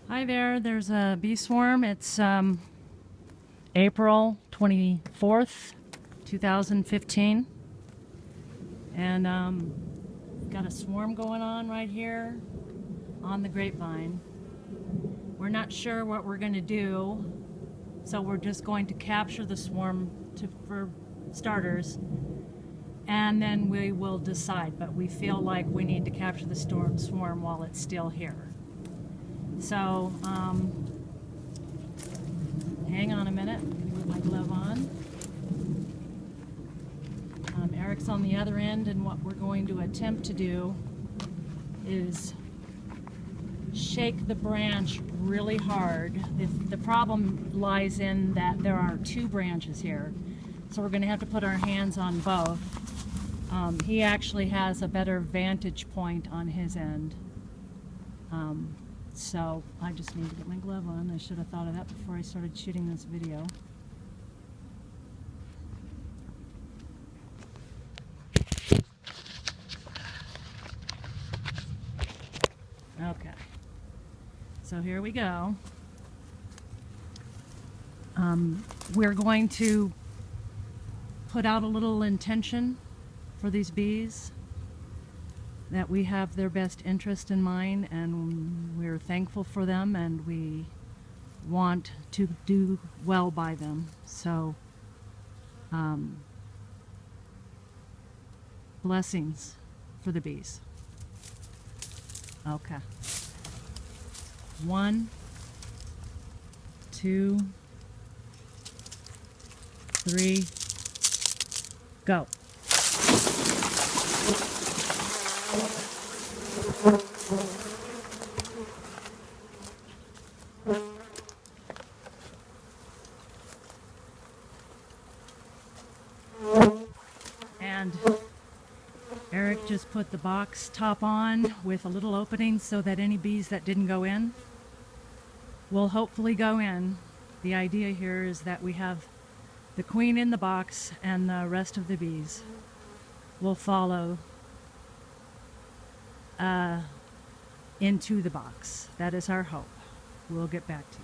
Hi there, there's a bee swarm. It's April 24th, 2015. And got a swarm going on right here on the grapevine. We're not sure what we're going to do, so we're just going to capture the swarm for starters, and then we will decide. But we feel like we need to capture the swarm while it's still here. So, hang on a minute. I'm going to put my glove on. Eric's on the other end, and what we're going to attempt to do is shake the branch really hard. The problem lies in that there are two branches here, so we're going to have to put our hands on both. He actually has a better vantage point on his end. So I just need to get my glove on. I should have thought of that before I started shooting this video. Okay, so here we go. We're going to put out a little intention for these bees, that we have their best interest in mind, and we're thankful for them, and we want to do well by them. So blessings for the bees. Okay. 1, 2, 3, go. And Eric just put the box top on with a little opening so that any bees that didn't go in will hopefully go in. The idea here is that we have the queen in the box, and the rest of the bees will follow into the box. That is our hope. We'll get back to you.